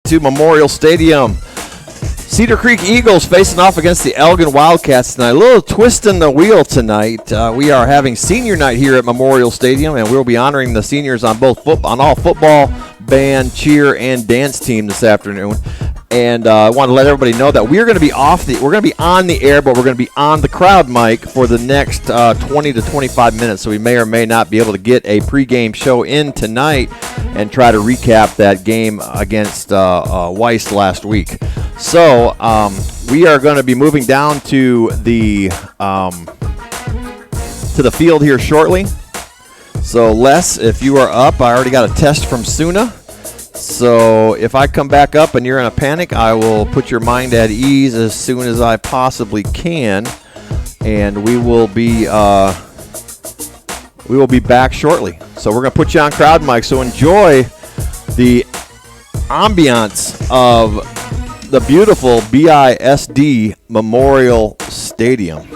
to Memorial Stadium. Cedar Creek Eagles facing off against the Elgin Wildcats tonight. A little twist in the wheel tonight. We are having senior night here at Memorial Stadium, and we'll be honoring the seniors on all football, band, cheer, and dance team this afternoon. And I want to let everybody know that we're going to be we're going to be on the air, but we're going to be on the crowd mic for the next 20 to 25 minutes. So we may or may not be able to get a pregame show in tonight and try to recap that game against Weiss last week. So we are going to be moving down to the field here shortly. So Les, if you are up, I already got a test from Suna. So if I come back up and you're in a panic, I will put your mind at ease as soon as I possibly can, and we will be back shortly. So we're gonna put you on crowd mic. So enjoy the ambiance of the beautiful BISD Memorial Stadium.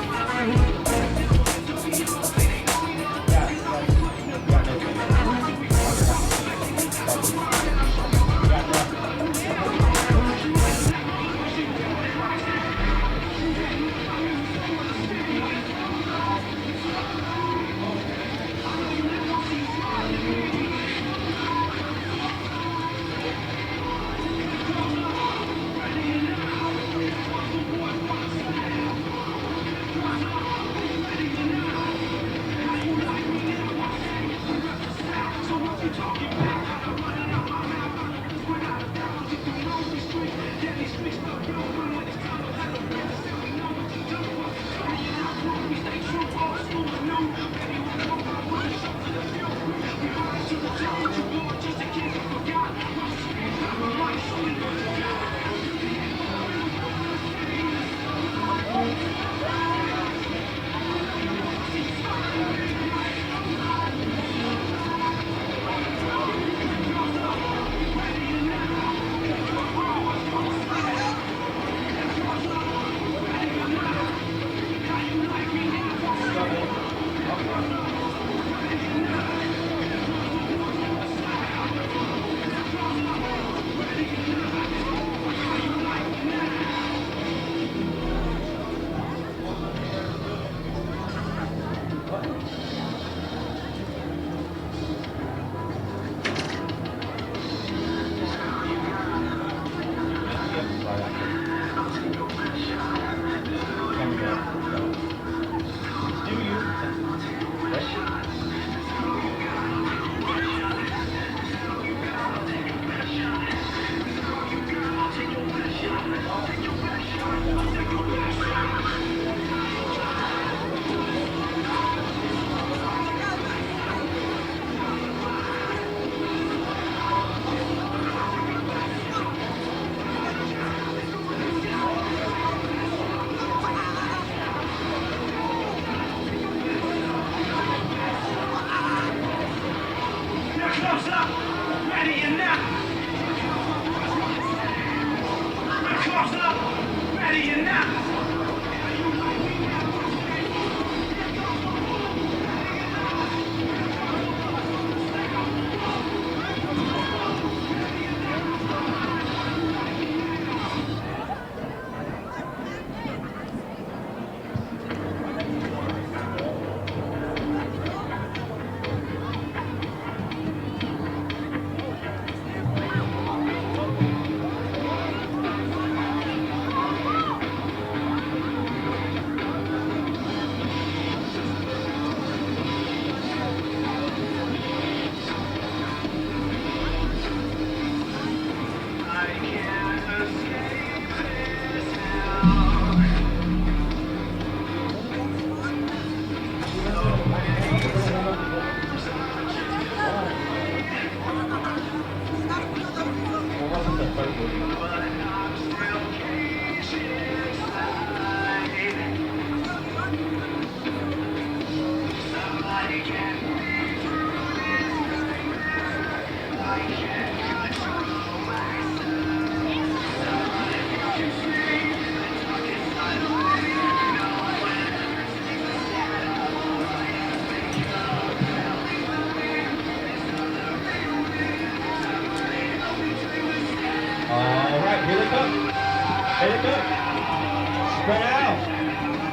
Spread out.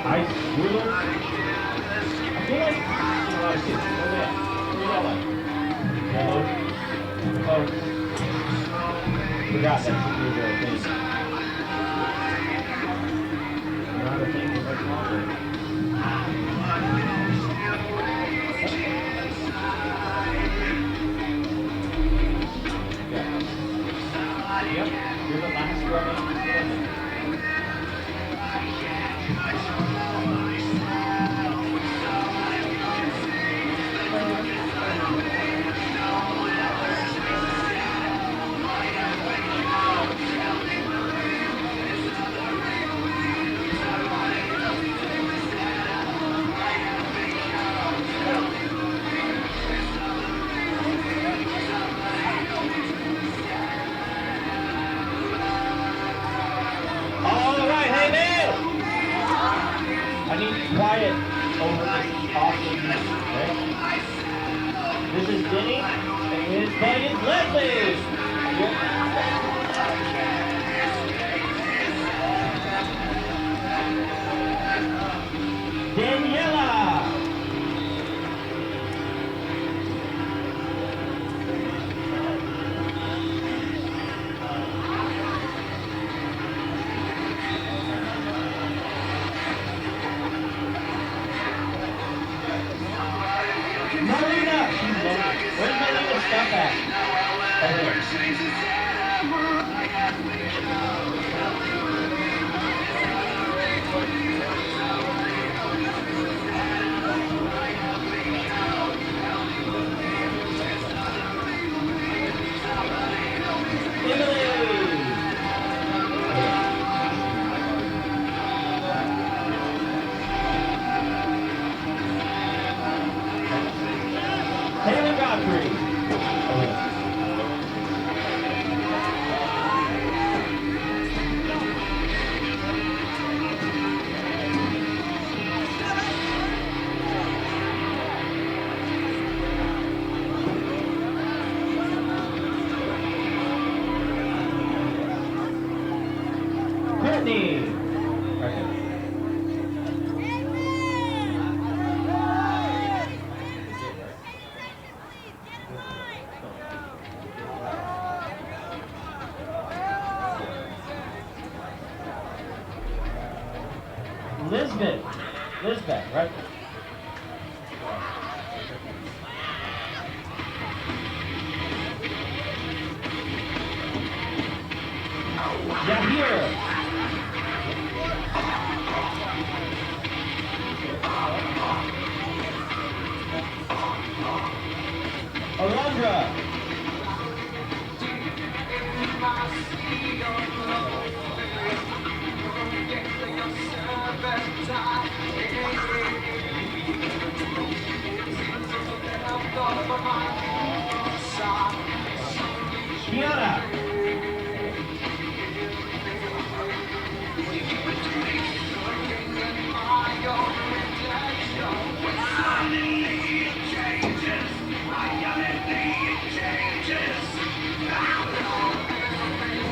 Nice. Ruler. I feel like yellow. Oh. Forgot that should be a thing. Not a thing for much longer. Yep. You're the last running. Quiet over this awesome music, right? This is Denny, and his buddy is Leslie. Daniela. Where's Marina's stuff at? Lisbeth, right? Yeah, here. Alondra. Kiana.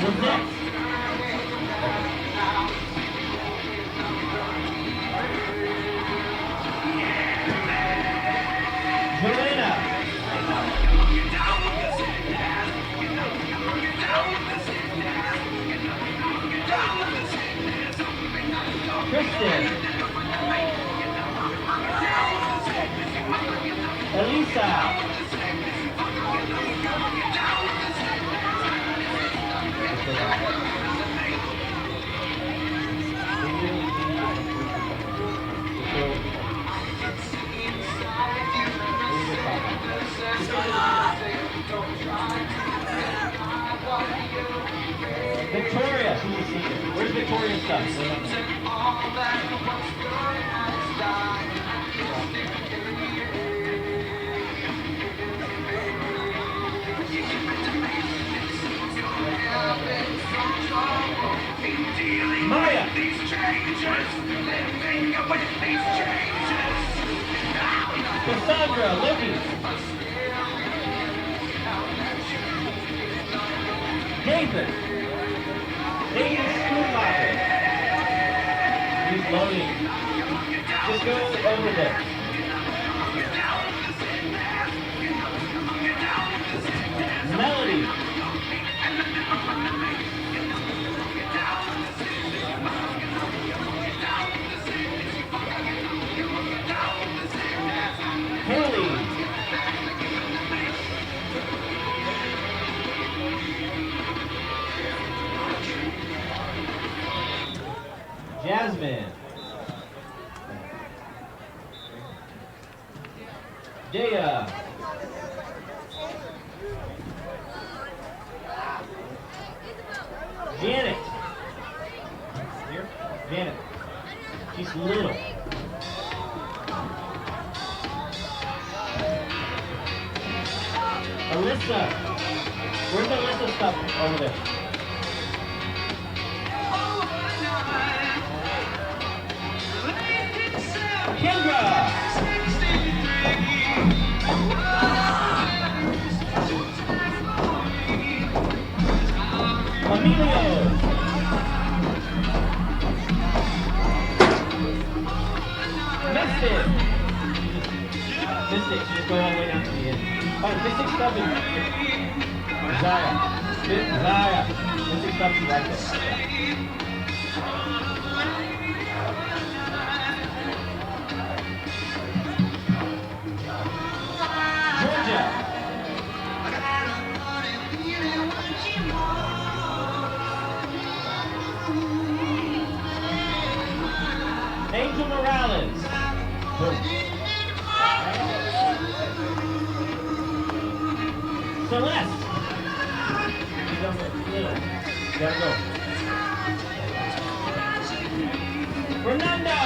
What's next? Joanna. Kristen. Elisa. Victoria, she's a senior. Where's Victoria's stuff? Maya! Cassandra, Libby! David! David Schumacher! He's loading. Just go over there. Melody. Haley. Jasmine. Dea. Janet. Here? Janet. She's little. Alyssa. Where's Alyssa's stuff over there? Kendra. Emilio. Mystic. Mystic, just go all the way down to the end. Oh, Mystic stuff is Zaya. Zaya. Mystic stuff is right there. Georgia. Angel Morales. Celeste. She's on the middle. Gotta go. Fernanda.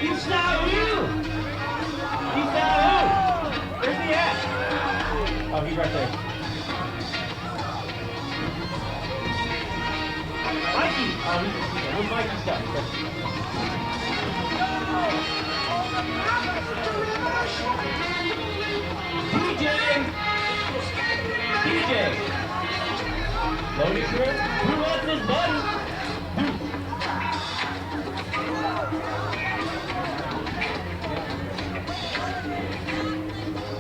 Isau. Where's he at? Oh, he's right there. Mikey! Oh, where's Mikey's stuff? DJ! Loading crew? Who wants this buddy?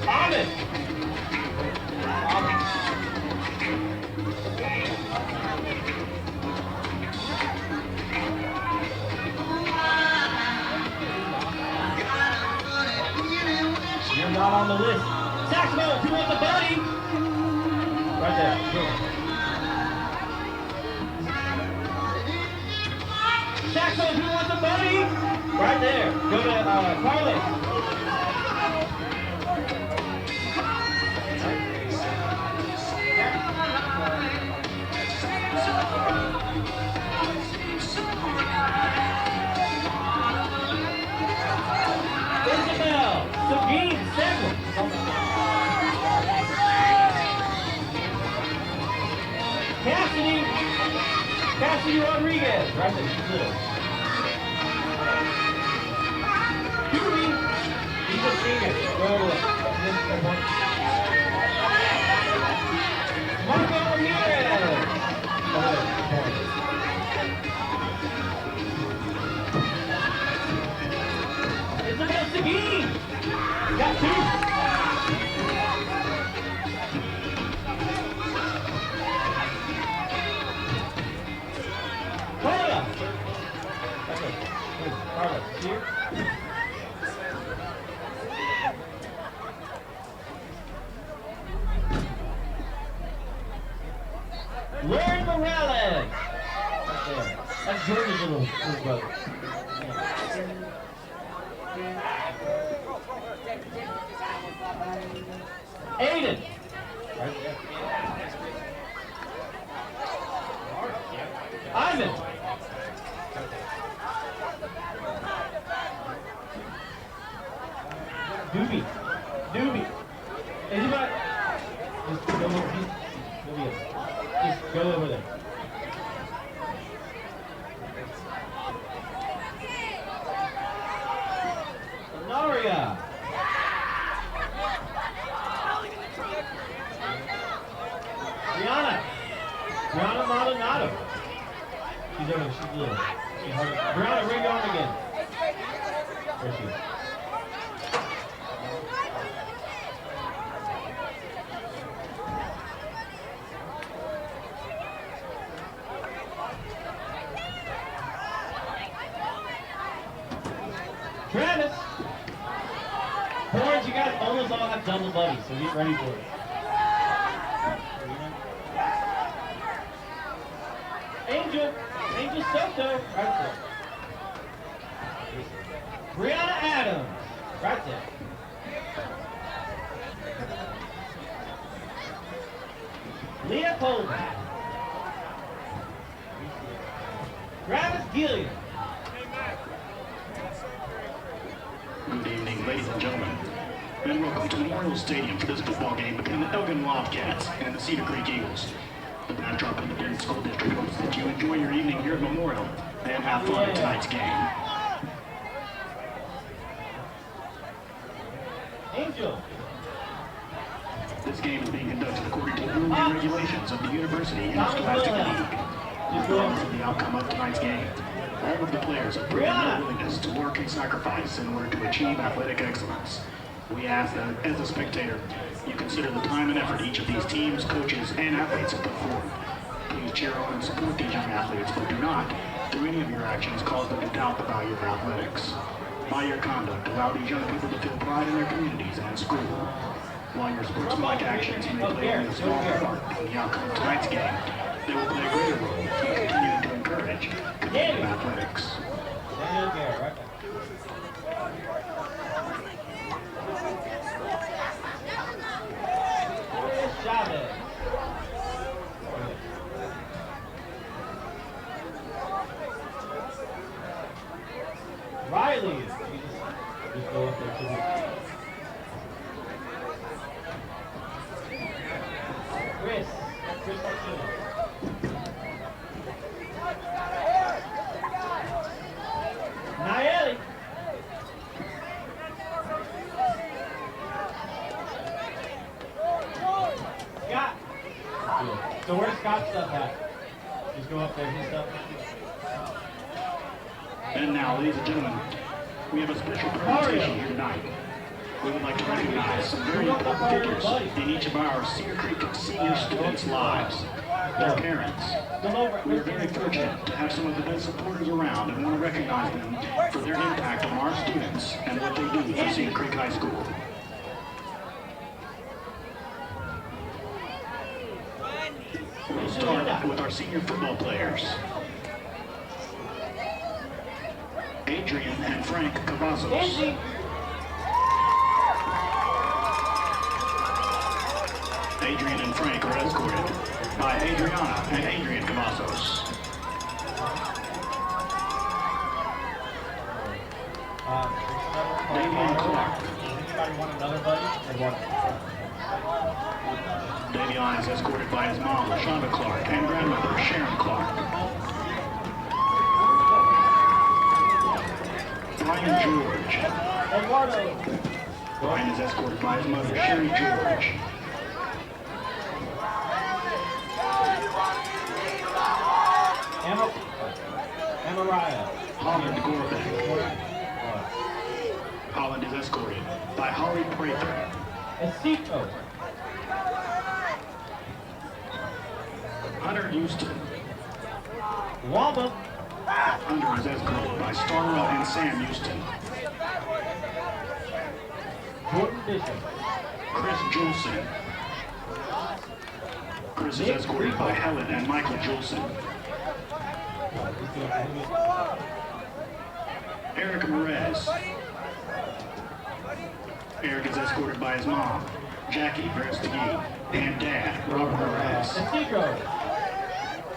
Ahmed! You're not on the list. Saxophone, who wants a buddy? Right there. Go. Saxophone, who wants a buddy? Right there. Go to Carlos. Isabel, Sabine, Segwin. Cassidy Rodriguez, right there, she's little. Doobie, he's a senior. Go Marco Ramirez. Isabel Seguin. Got two. Here. Lauren Morales. Right there. That's George's little brother. Aiden. Right there. Ivan. Doobie. Anybody? Just go over. Just go over there. Naria. Rihanna. Brianna Maldonado. She's over. She's little. She's hard. Brianna, bring your arm again. There she is. Travis! Horns, you guys almost all have double buddies, so get ready for it. Angel Soto, right there. Brianna Adams, right there. Leah Coleman. Travis Gilliam. Good evening, ladies and gentlemen, and welcome to Memorial Stadium for this football game between the Elgin Wildcats and the Cedar Creek Eagles. The backdrop in the Dayton School District hopes that you enjoy your evening here at Memorial and have fun at tonight's game. Angel. This game is being conducted according to the rules and regulations of the University Interscholastic League. Regardless of the outcome of tonight's game, all of the players have proven their willingness to work and sacrifice in order to achieve athletic excellence. We ask that, as a spectator, you consider the time and effort each of these teams, coaches, and athletes have put forth. Please cheer on and support these young athletes, but do not, through any of your actions, cause them to doubt the value of athletics. By your conduct, allow these young people to feel pride in their communities and school. While your sportsmanlike actions may play only a small part in the outcome of tonight's game, they will play a greater role in continuing to encourage competitive athletics. Daniel Garrett, right there. Chavez. Riley. Just go up there to the... Chris Martinez. Nayeli. Scott. So where's Scott's stuff at? Just go up there, his stuff. And now, ladies and gentlemen, we have a special presentation here tonight. We would like to recognize some very important figures in each of our Cedar Creek senior students' lives. Their parents. We are very fortunate to have some of the best supporters around and want to recognize them for their impact on our students and what they do for Cedar Creek High School. We'll start with our senior football players. Adrian and Frank Cavazos. Adrian and Frank are escorted by Adriana and Adrian Cavazos. Davion Clark. Anybody want another buddy? Davion is escorted by his mom, Shonda Clark, and grandmother, Sharon Clark. Brian George. Eduardo. Brian is escorted by his mother, Sherry George. Mariah. Holland Gorbeck. Holland is escorted by Holly Prather. Esito. Hunter Houston. Wamba. Hunter is escorted by Starla and Sam Houston. Jordan Bishop. Chris Julson. Chris is escorted by Helen and Michael Julson. Eric Perez. Eric is escorted by his mom, Jackie Verstegui, and dad, Robert Perez. Esito.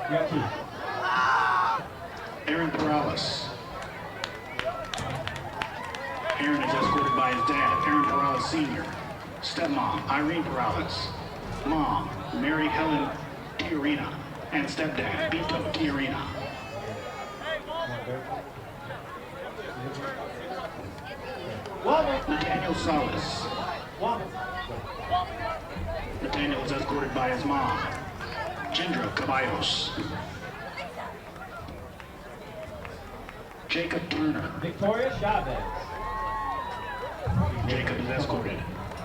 You got two. Aaron Perales. Aaron is escorted by his dad, Aaron Perales Sr., stepmom, Irene Perales, mom, Mary Helen Tiarina, and stepdad, Vito Tiarina. Nathaniel Salas. Nathaniel is escorted by his mom, Alejandro Caballos. Jacob Turner. Victoria Chavez. Jacob is escorted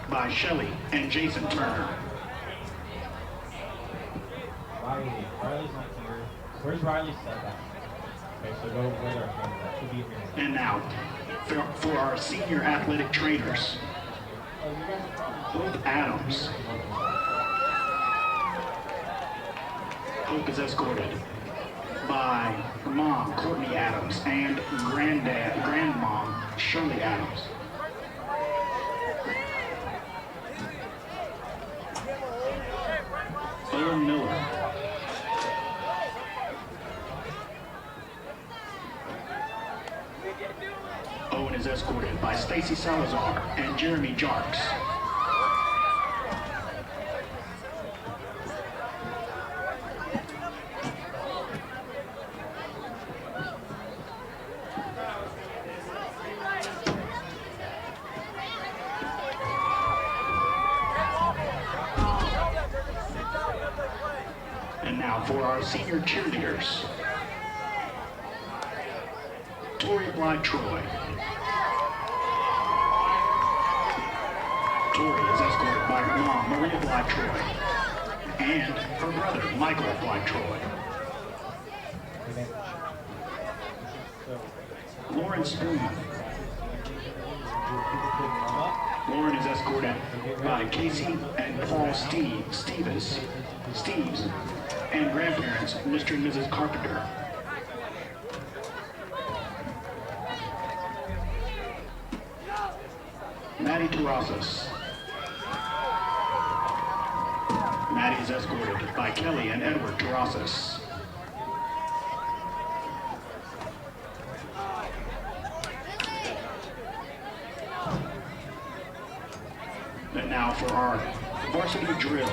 by Shelley and Jason Turner. Riley's not here. Where's Riley's set at? Okay, so go where their hands at. Should be here. And now, for our senior athletic trainers, Hope Adams. Hope is escorted by her mom, Courtney Adams, and grandmom, Shirley Adams. Owen Miller. Owen is escorted by Stacy Salazar and Jeremy Jarks. And now for our senior cheerleaders. Tori Blythe Troy. Tori is escorted by her mom, Maria Blythe Troy, and her brother, Michael Blythe Troy. Lauren Spoon. Lauren is escorted by Casey and Paul Steves, and grandparents, Mr. and Mrs. Carpenter. Maddie Terrazas. Maddie is escorted by Kelly and Edward Terrazas. And now for our varsity drill.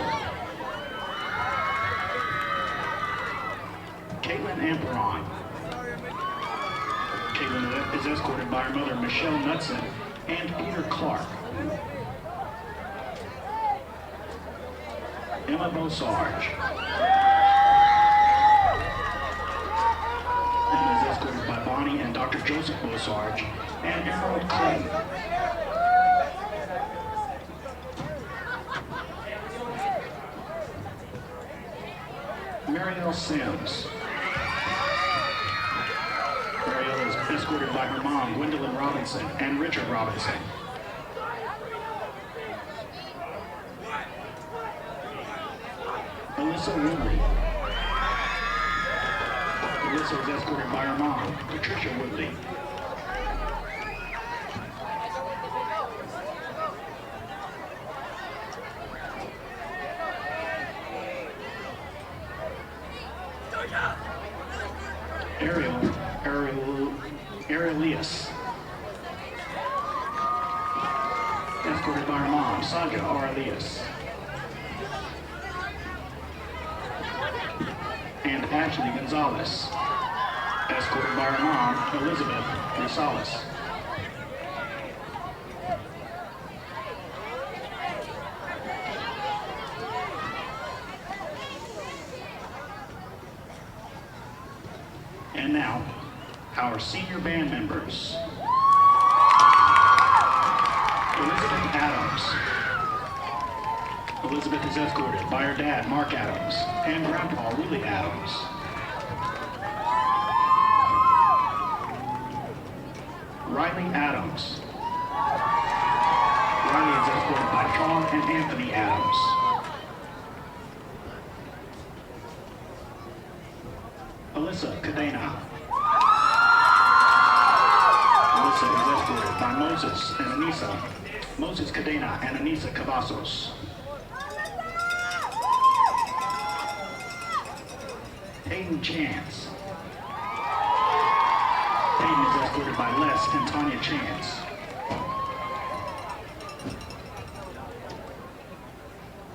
Caitlin Amperon. Caitlin is escorted by her mother, Michelle Knudsen, and Peter Clark. Emma Bosarge. Emma is escorted by Bonnie and Dr. Joseph Bosarge and Emerald Clay. Marielle Sims. Marielle is escorted by her mom, Gwendolyn Robinson, and Richard Robinson. Alyssa Woodley. Alyssa is escorted by her mom, Patricia Woodley. Arielius. Escorted by her mom, Sandra Aurelius. And Ashley Gonzalez. Escorted by her mom, Elizabeth Rosales. And now, our senior band members. Elizabeth Adams. Elizabeth is escorted by her dad, Mark Adams, and grandpa, Willie Adams. Riley Adams. Riley is escorted by Sean and Anthony Adams. Alyssa Cadena. Alyssa is escorted by Moses and Anissa. Moses Cadena and Anissa Cavazos. Hayden Chance. Hayden is escorted by Les and Tanya Chance.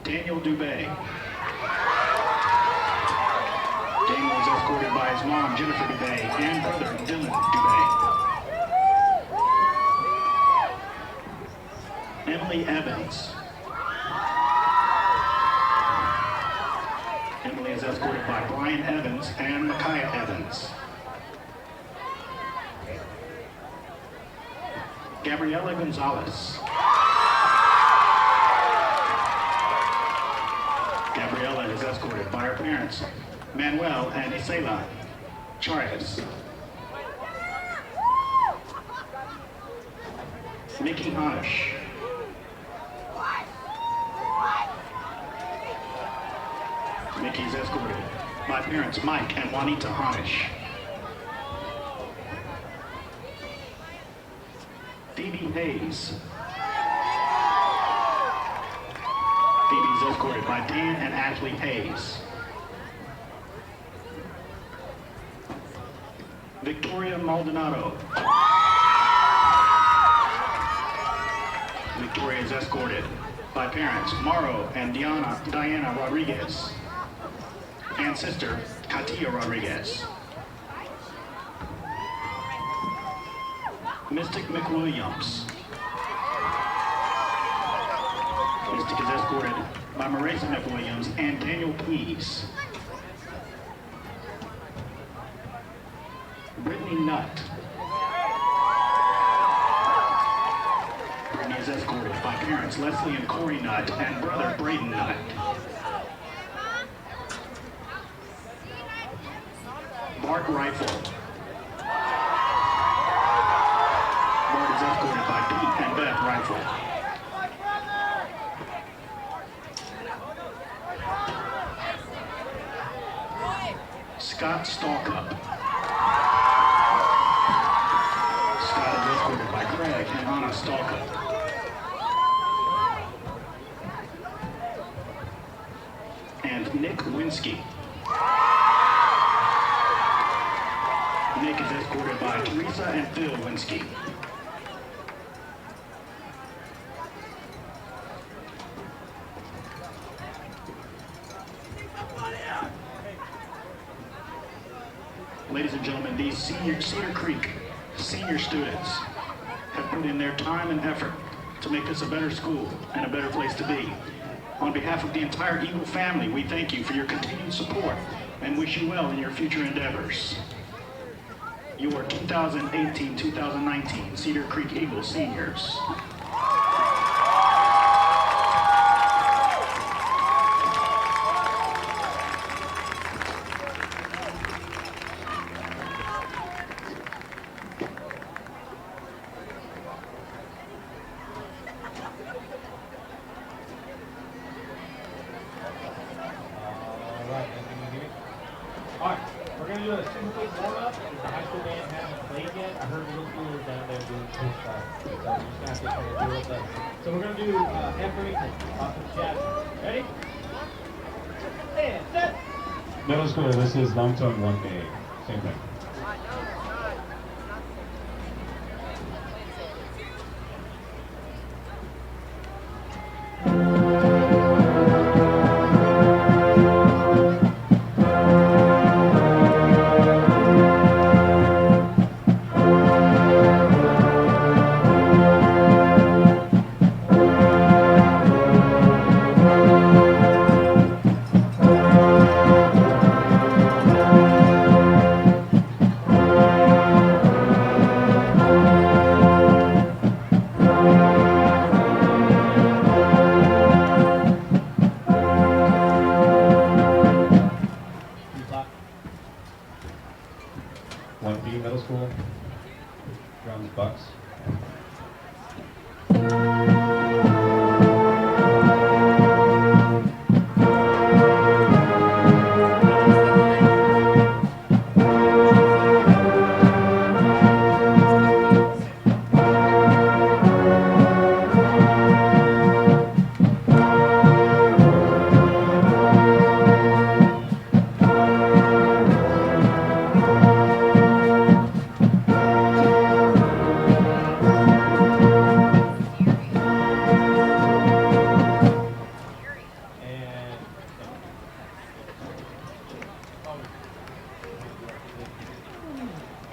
Daniel Dubé. Daniel is escorted by his mom, Jennifer Dubé, and brother, Dylan Dubé. Emily Evans. Emily is escorted by Brian Evans and Micaiah Evans. Gabriela Gonzalez. Gabriela is escorted by her parents, Manuel and Isela Charez. Nikki Hanish. Nikki's escorted by parents Mike and Juanita Hanish. Phoebe Hayes. Phoebe's escorted by Dan and Ashley Hayes. Victoria Maldonado. Victoria is escorted by parents Mauro and Diana Rodriguez and sister Katia Rodriguez. Mystic McWilliams. Mystic is escorted by Marisa McWilliams and Daniel Pease. Brittany Nutt. Brittany is escorted by parents Leslie and Corey Nutt and brother Braden Nutt. Bart Rifle. Bart is escorted by Pete and Beth Rifle. Scott Stalkup. Scott is escorted by Craig and Anna Stalkup. And Nick Winsky. Nick is escorted by Teresa and Phil Winsky. Ladies and gentlemen, these Cedar Creek senior students have put in their time and effort to make this a better school and a better place to be. On behalf of the entire Eagle family, we thank you for your continued support and wish you well in your future endeavors. Your 2018-2019 Cedar Creek Eagle seniors. Alright, we're going to do a super quick warm-up. The high school band hasn't played yet. I heard middle schoolers down there doing cool stuff. So we're just going to have to come and do with us. So we're going to do Untitled Chapter. Ready? And set! Middle schooler, this is long tone 1K. Same thing. Middle school, drums, Bucks.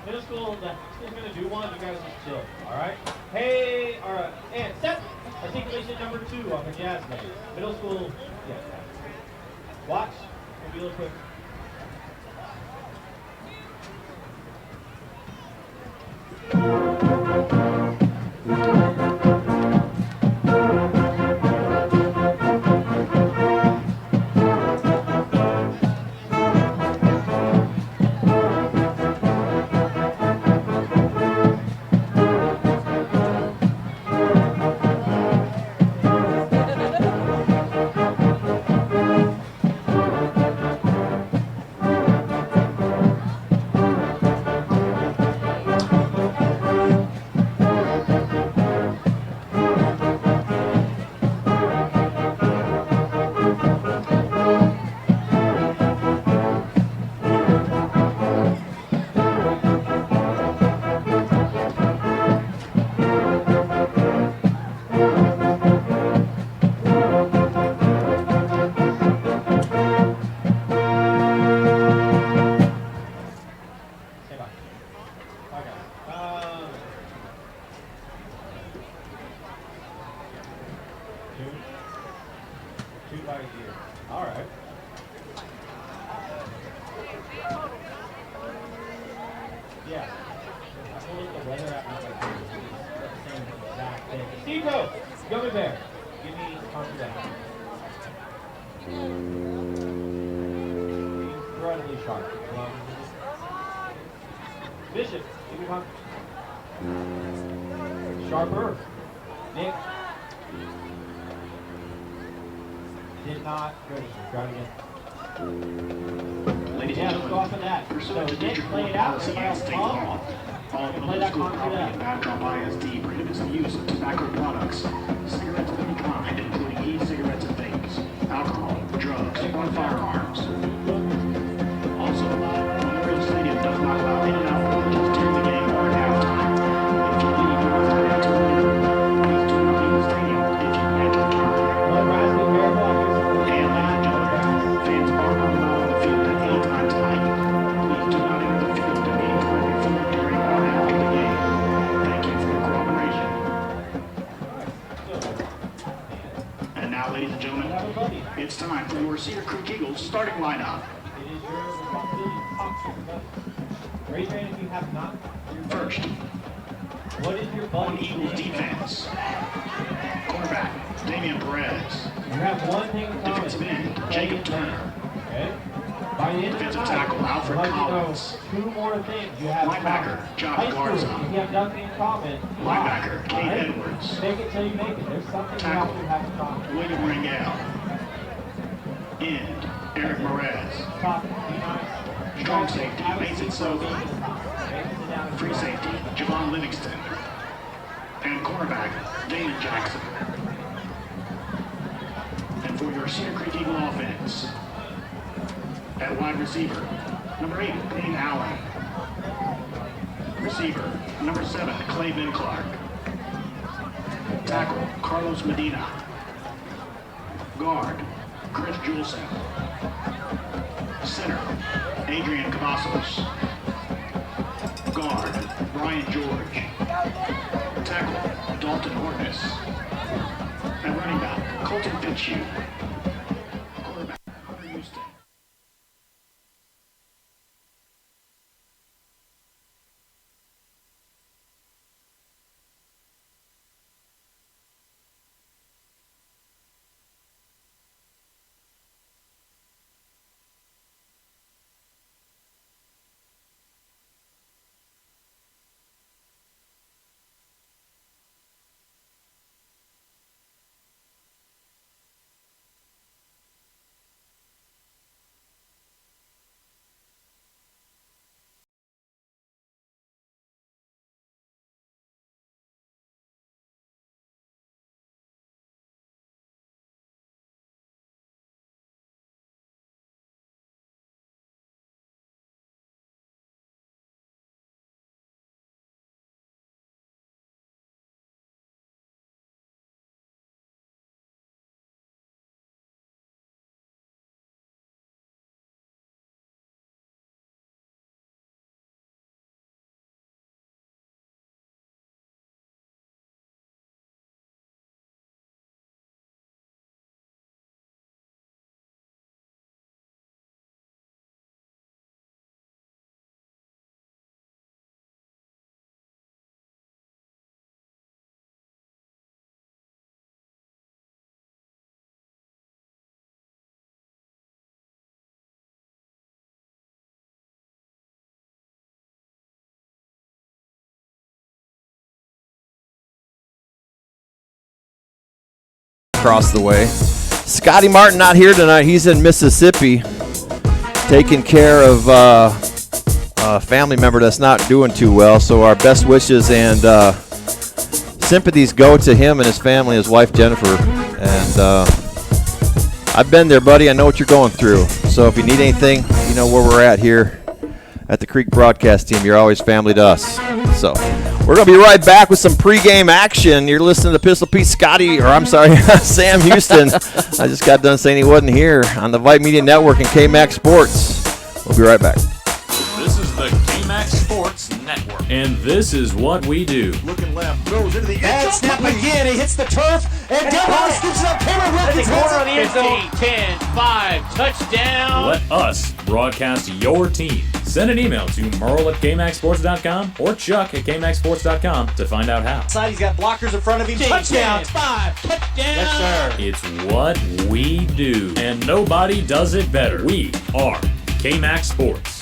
Middle school, the school's going to do one, you guys just chill, alright? Hey, alright, and set! Articulation number 2 on the jazz band. Middle school, yeah. Watch, it'll be a little quick. Say bye. Bye, guys. Two by here. All right. Yeah. I can look the weather at my the same exact thing. Nico, Gummy Bear, give me contra down. Incredibly sharp. Bishop, give me contra. Sharper. Nick. Did not register. Try it again. Ladies Yeah, and let's go off of that. pursuant So to Nick, district play court it out. policy Everybody and else state calm. law, all Play middle that school contra property down. and backdrop ISD prohibits the use of tobacco products, cigarettes of any kind, including e-cigarettes and vapes, alcohol, drugs, or firearms. Also, Memorial Stadium does not allow in and out beverages during the game or at halftime. If you leave, you must return to the room. Please do not leave the stadium if you enter the turn. Well, Bryce, be careful. I hear some And ladies and gentlemen, fans are not allowed on the field at any time tonight. Please do not enter the field at any time before, during, or after the game. Thank you for your cooperation. And now, ladies and gentlemen, it's time for your Cedar Creek Eagles starting lineup. It is your responsibility to talk to your buddy. Raise your hand if you have not. First, What is your on buddy's Eagles name? defense, cornerback Damian Perez, You have one thing in common. defensive end Play Jacob it Turner, down. Okay? By the end of the defensive night, tackle Alfred I'd like to know Collins, 2 more things you have in linebacker common. Josh High school, Garza, if you have nothing in common, lie. linebacker Kate Alright? Edwards, Fake it till you make it. There's something you have to have in common. William Rangel, end Eric Perez, Top, be nice. strong safety Mason Silva, Mason down. free safety Javon Livingston, and cornerback Damon Jackson. And for your Cedar Creek Eagle offense, at wide receiver, number 8, Payne Allen. Receiver, number 7, Clay Ben Clark. Tackle, Carlos Medina. Guard, Chris Julesen. Center, Adrian Cavazos. Guard, Brian George. Tackle, Dalton Hortness. And running back, Colton Fitzhugh. Quarterback, Hunter Houston. across the way. Scotty Martin not here tonight. He's in Mississippi taking care of a family member that's not doing too well. So our best wishes and sympathies go to him and his family, his wife Jennifer. And I've been there, buddy. I know what you're going through. So if you need anything, you know where we're at here at the Creek Broadcast Team. You're always family to us. So we're going to be right back with some pregame action. You're listening to Pistol Pete Sam Houston. I just got done saying he wasn't here on the Vype Media Network and KMAX Sports. We'll be right back. This is the KMAX Sports Network, and this is what we do. Looking left, throws into the Bad snap again. He hits the turf, and Delmar scoops it up. Cameron Wilkins corner on the end 15, zone. 10, 5, touchdown. Let us broadcast your team. Send an email to merle@kmaxsports.com or chuck@kmaxsports.com to find out how. Side, he's got blockers in front of him. Touchdown. 5, touchdown. Yes, sir. It's what we do, and nobody does it better. We are KMAX Sports.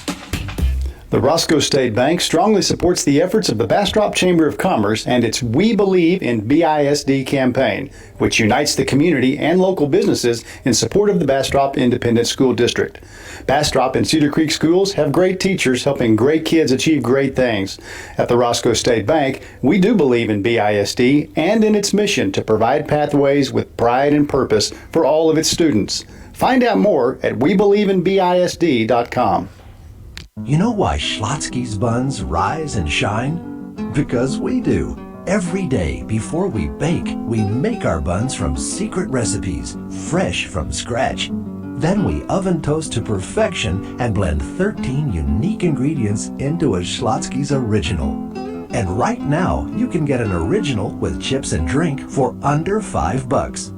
The Roscoe State Bank strongly supports the efforts of the Bastrop Chamber of Commerce and its We Believe in BISD campaign, which unites the community and local businesses in support of the Bastrop Independent School District. Bastrop and Cedar Creek schools have great teachers helping great kids achieve great things. At the Roscoe State Bank, we do believe in BISD and in its mission to provide pathways with pride and purpose for all of its students. Find out more at WeBelieveInBISD.com. You know why Schlotsky's buns rise and shine? Because we do. Every day before we bake, we make our buns from secret recipes, fresh from scratch. Then we oven toast to perfection and blend 13 unique ingredients into a Schlotsky's original. And right now, you can get an original with chips and drink for under $5.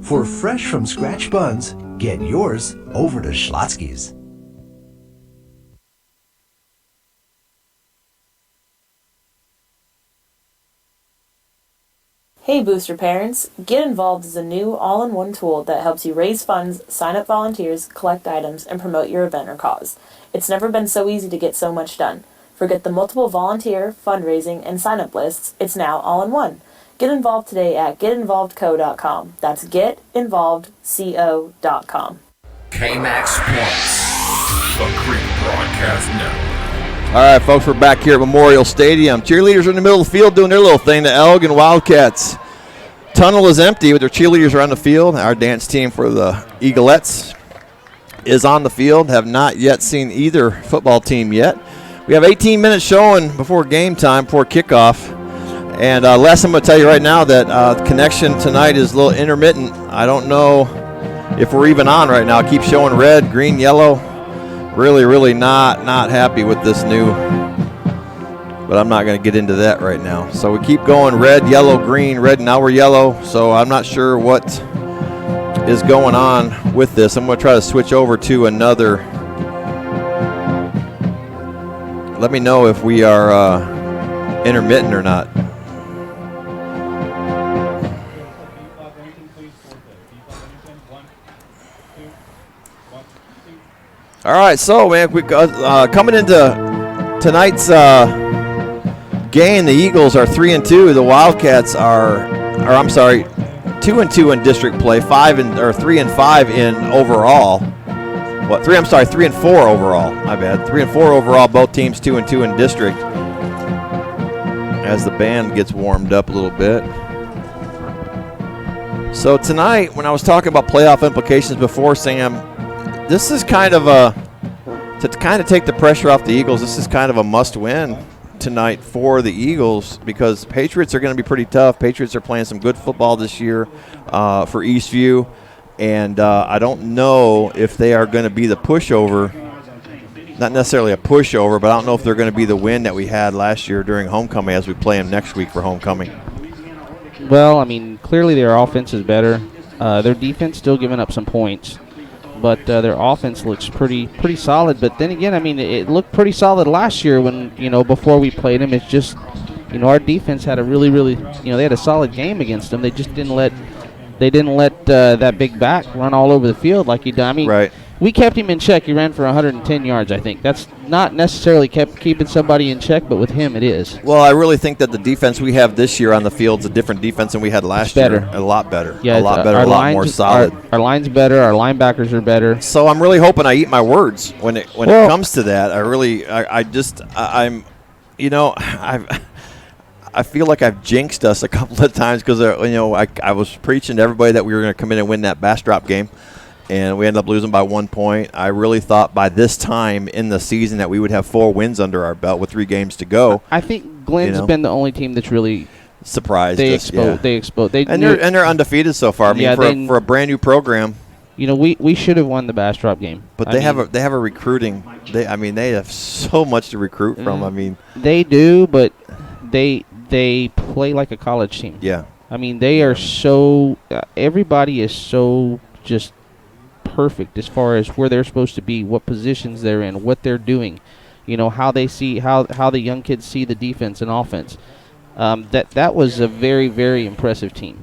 For fresh from scratch buns, get yours over to Schlotsky's. Hey Booster parents, Get Involved is a new all-in-one tool that helps you raise funds, sign up volunteers, collect items, and promote your event or cause. It's never been so easy to get so much done. Forget the multiple volunteer, fundraising, and sign-up lists. It's now all-in-one. Get involved today at getinvolvedco.com. That's getinvolvedco.com. KMAX Sports, the Creek Broadcast Network. All right, folks, we're back here at Memorial Stadium. Cheerleaders are in the middle of the field doing their little thing. The Elgin Wildcats tunnel is empty with their cheerleaders around the field. Our dance team for the Eaglettes is on the field. Have not yet seen either football team yet. We have 18 minutes showing before game time, before kickoff. And last I'm going to tell you right now that the connection tonight is a little intermittent. I don't know if we're even on right now. It keeps showing red, green, yellow. Really not happy with this new, but I'm not going to get into that right now. So we keep going red, yellow, green, red, now we're yellow. So I'm not sure what is going on with this. I'm going to try to switch over to another. Let me know if we are intermittent or not. All right, so man, we coming into tonight's game, the Eagles are 3-2. The Wildcats are 2-2 in district play, 3-5 in overall. 3-4 overall. My bad. 3-4 overall. Both teams 2-2 in district. As the band gets warmed up a little bit. So tonight, when I was talking about playoff implications before, Sam, this is kind of to take the pressure off the Eagles. This is kind of a must-win tonight for the Eagles because Patriots are going to be pretty tough. Patriots are playing some good football this year for Eastview, and I don't know if they are going to be the pushover. Not necessarily a pushover, but I don't know if they're going to be the win that we had last year during homecoming as we play them next week for homecoming. Well, I mean, clearly their offense is better. Their defense still giving up some points. But their offense looks pretty solid. But then again, I mean, it looked pretty solid last year when, before we played them. It's just, our defense had a really, they had a solid game against them. They just didn't let that big back run all over the field like he done. I mean, right. We kept him in check. He ran for 110 yards, I think. That's not necessarily keeping somebody in check, but with him it is. Well, I really think that the defense we have this year on the field is a different defense than we had last year. A lot better. Yeah, a lot better, a lot more solid. Our line's better. Our linebackers are better. So I'm really hoping I eat my words when it comes to that. I feel like I've jinxed us a couple of times because I was preaching to everybody that we were going to come in and win that bass drop game. And we ended up losing by 1 point. I really thought by this time in the season that we would have 4 wins under our belt with 3 games to go. I think Glenn's been the only team that's really surprised us. They exposed. They're undefeated so far. I mean, for a brand new program. We should have won the bass drop game. But they have a recruiting. They have so much to recruit from. I mean, they do, but they play like a college team. Yeah. I mean, they are so. Everybody is so just perfect as far as where they're supposed to be, what positions they're in, what they're doing, how they see how the young kids see the defense and offense. That was a very, very impressive team.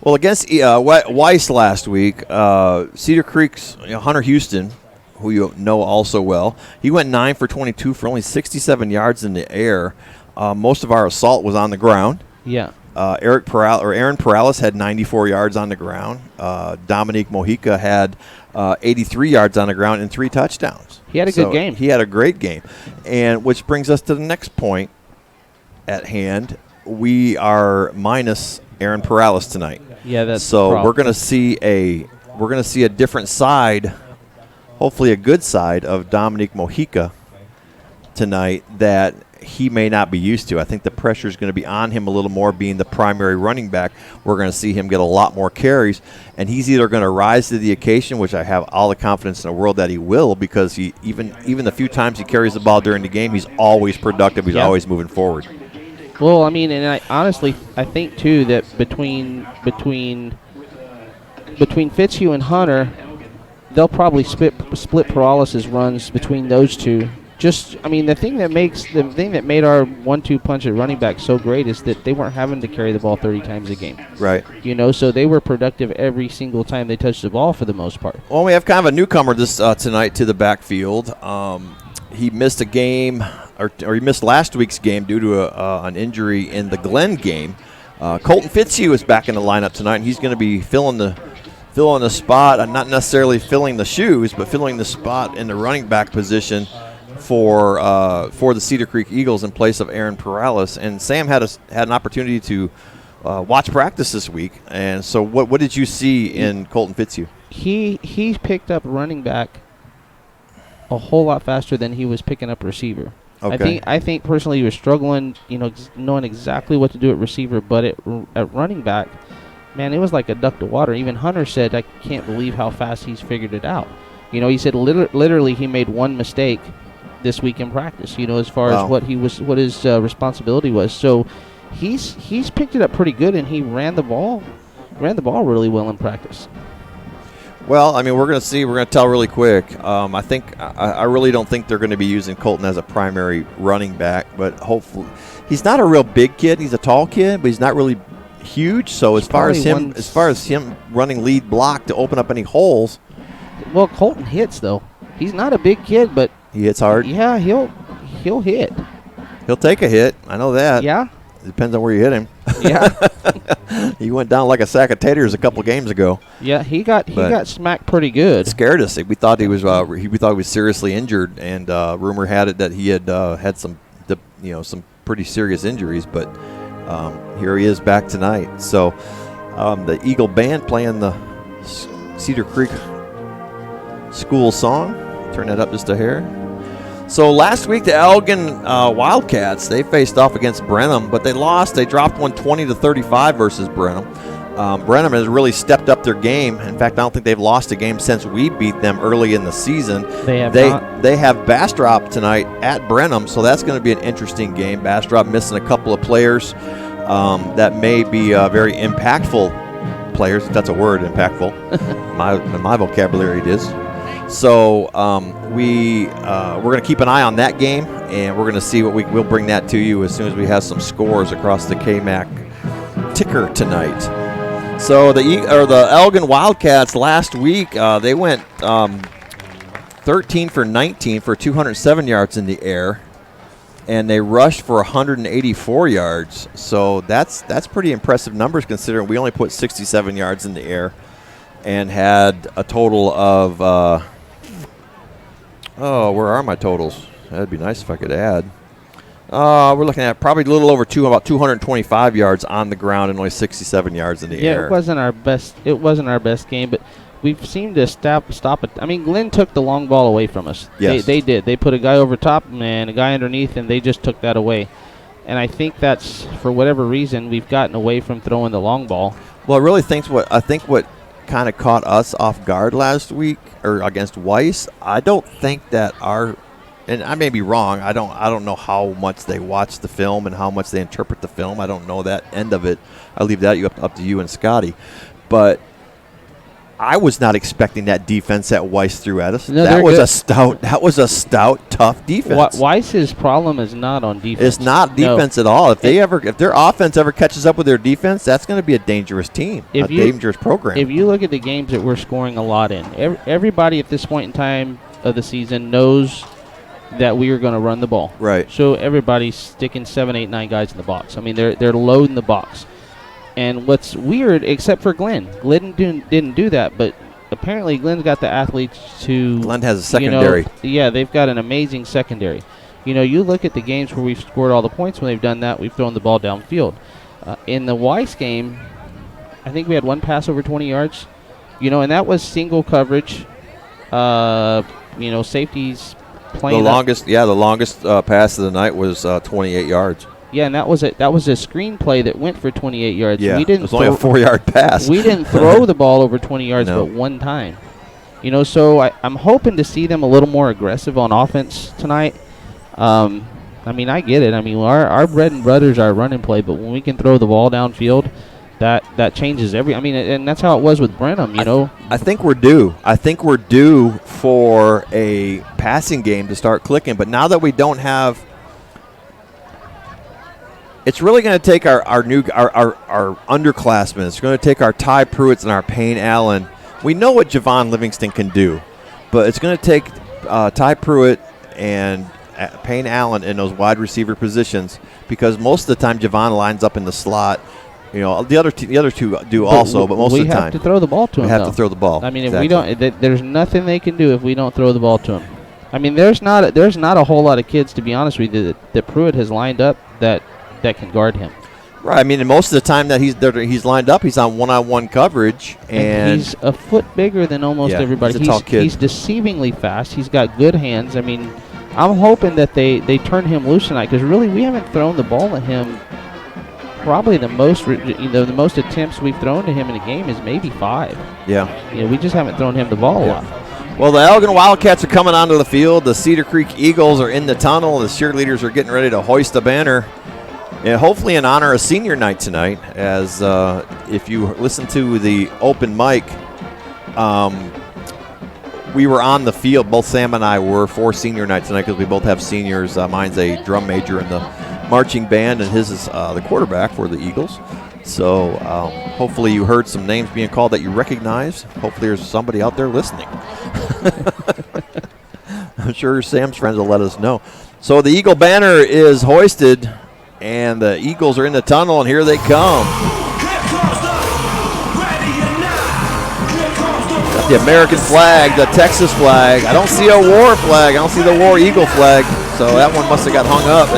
Well, against Weiss last week, Cedar Creek's Hunter Houston, who you know also well, he went 9 for 22 for only 67 yards in the air. Most of our assault was on the ground. Yeah. Aaron Perales had 94 yards on the ground. Dominique Mojica had 83 yards on the ground and 3 touchdowns. He had a good game. He had a great game. And which brings us to the next point at hand. We are minus Aaron Perales tonight. Yeah, that's so we're going to see a different side, hopefully a good side of Dominique Mojica tonight that he may not be used to. I think the pressure is going to be on him a little more, being the primary running back. We're going to see him get a lot more carries, and he's either going to rise to the occasion, which I have all the confidence in the world that he will, because he even the few times he carries the ball during the game, he's always productive. He's always moving forward. Well, I mean, and I think too that between Fitzhugh and Hunter, they'll probably split Perales' runs between those two. The thing that made our 1-2 punch at running back so great is that they weren't having to carry the ball 30 times a game. Right. So they were productive every single time they touched the ball for the most part. Well, we have kind of a newcomer this tonight to the backfield. He missed a game, or he missed last week's game due to an injury in the Glen game. Colton Fitzhugh is back in the lineup tonight, and he's going to be filling the spot, not necessarily filling the shoes, but filling the spot in the running back position for the Cedar Creek Eagles in place of Aaron Perales. And Sam had an opportunity to watch practice this week. And so what did you see in Colton Fitzhugh? He picked up running back a whole lot faster than he was picking up receiver. Okay. I think personally he was struggling, knowing exactly what to do at receiver, but at running back, man, it was like a duck to water. Even Hunter said, I can't believe how fast he's figured it out. He said literally he made one mistake this week in practice, as far as what his responsibility was. So he's picked it up pretty good, and he ran the ball really well in practice. Well, I mean, we're going to see. We're going to tell really quick. I really don't think they're going to be using Colton as a primary running back, but hopefully he's not a real big kid. He's a tall kid, but he's not really huge. So as far as him running lead block to open up any holes. Well, Colton hits though. He's not a big kid, but he hits hard. Yeah, he'll hit. He'll take a hit. I know that. Yeah. Depends on where you hit him. Yeah. He went down like a sack of taters a couple games ago. Yeah, he got smacked pretty good. It scared us. We thought he was seriously injured, and rumor had it that he had had some pretty serious injuries. But here he is back tonight. So the Eagle Band playing the Cedar Creek school song. Turn that up just a hair. So last week, the Elgin Wildcats, they faced off against Brenham, but they lost. They dropped 120-35 versus Brenham. Brenham has really stepped up their game. In fact, I don't think they've lost a game since we beat them early in the season. They have They have Bastrop tonight at Brenham, so that's going to be an interesting game. Bastrop missing a couple of players that may be very impactful players, if that's a word, impactful. In my vocabulary it is. So we're going to keep an eye on that game, and we're going to see what we'll bring that to you as soon as we have some scores across the KMAC ticker tonight. So the Elgin Wildcats last week, they went 13 for 19 for 207 yards in the air, and they rushed for 184 yards. So that's pretty impressive numbers considering we only put 67 yards in the air and had a total of where are my totals? That'd be nice if I could add. We're looking at probably a little over about 225 yards on the ground and only 67 yards in the air. Yeah, it wasn't our best game, but we've seemed to stop it. I mean, Glenn took the long ball away from us. Yes. They did. They put a guy over top and a guy underneath, and they just took that away. And I think that's, for whatever reason, we've gotten away from throwing the long ball. Well, I really think what kind of caught us off guard last week or against Weiss, I don't think that and I may be wrong. I don't know how much they watch the film and how much they interpret the film. I don't know that end of it. I leave that up to you and Scotty. But I was not expecting that defense that Weiss threw at us. No, that was a stout, tough defense. Weiss's problem is not on defense. It's not defense at all. If their offense ever catches up with their defense, that's going to be a dangerous team, dangerous program. If you look at the games that we're scoring a lot in, everybody at this point in time of the season knows that we are going to run the ball. Right. So everybody's sticking 7, 8, 9 guys in the box. I mean, they're loading the box. And what's weird, except for Glenn didn't do that, but apparently Glenn's got the athletes to. Glenn has a secondary. They've got an amazing secondary. You look at the games where we've scored all the points. When they've done that, we've thrown the ball downfield. In the Weiss game, I think we had one pass over 20 yards. And that was single coverage. Safeties playing. The longest pass of the night was 28 yards. Yeah, and that was a screenplay that went for 28 yards. Yeah, it was only a 4-yard pass. We didn't throw the ball over 20 yards but one time. So I'm hoping to see them a little more aggressive on offense tonight. I mean, I get it. I mean, our bread and butter is our running play, but when we can throw the ball downfield, that changes and that's how it was with Brenham, I think we're due. I think we're due for a passing game to start clicking, but now that we don't have, it's really going to take our underclassmen. It's going to take our Ty Pruitts and our Payne Allen. We know what Javon Livingston can do, but it's going to take Ty Pruitt and Payne Allen in those wide receiver positions because most of the time Javon lines up in the slot. The other two do also, but most of the time we have to throw the ball to him. We have to throw the ball. I mean, if we don't, there's nothing they can do if we don't throw the ball to him. I mean, there's not a whole lot of kids, to be honest with you, that Pruitt has lined up that can guard him. Right. I mean, and most of the time that he's lined up, he's on one-on-one coverage, and he's a foot bigger than almost everybody. He's a tall kid. He's deceivingly fast. He's got good hands. I mean, I'm hoping that they turn him loose tonight because really we haven't thrown the ball at him. Probably the most attempts we've thrown to him in a game is maybe 5. Yeah. We just haven't thrown him the ball a lot. Well, the Elgin Wildcats are coming onto the field. The Cedar Creek Eagles are in the tunnel. The cheerleaders are getting ready to hoist a banner. And hopefully in honor of senior night tonight, as if you listen to the open mic, we were on the field. Both Sam and I were for senior night tonight because we both have seniors. Mine's a drum major in the marching band, and his is the quarterback for the Eagles. So hopefully you heard some names being called that you recognize. Hopefully there's somebody out there listening. I'm sure Sam's friends will let us know. So the Eagle banner is hoisted, and the Eagles are in the tunnel, and here they come. Got the American flag, the Texas flag. I don't see a war flag. I don't see the War Eagle flag. So that one must have got hung up.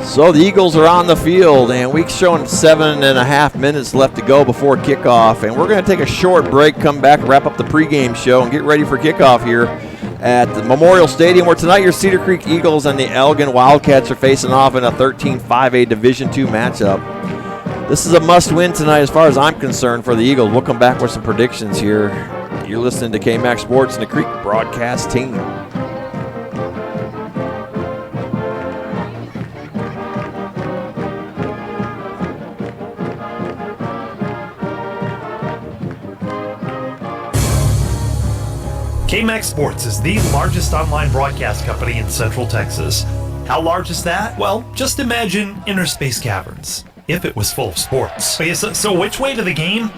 So the Eagles are on the field, and we're showing 7.5 minutes left to go before kickoff. And we're going to take a short break, come back, wrap up the pregame show, and get ready for kickoff here at the Memorial Stadium, where tonight your Cedar Creek Eagles and the Elgin Wildcats are facing off in a 13-5A Division II matchup. This is a must-win tonight as far as I'm concerned for the Eagles. We'll come back with some predictions here. You're listening to KMAX Sports and the Creek broadcast team. KMAX Sports is the largest online broadcast company in Central Texas. How large is that? Well, just imagine inner space caverns. if it was full of sports. Okay, so which way to the game?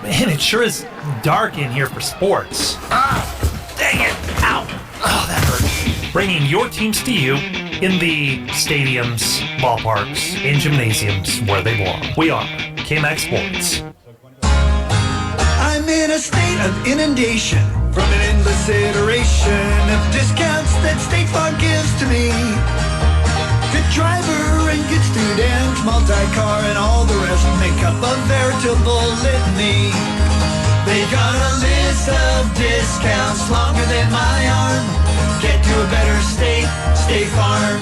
Man, it sure is dark in here for sports. Ah, dang it! Ow! Oh, that hurt. Bringing your teams to you in the stadiums, ballparks, and gymnasiums where they belong. We are KMAX Sports. I'm in a state of inundation from an endless iteration of discounts that State Farm gives to me. Good driver and good student, multi-car and all the rest make up a veritable litany. They got a list of discounts longer than my arm. Get to a better state, State Farm.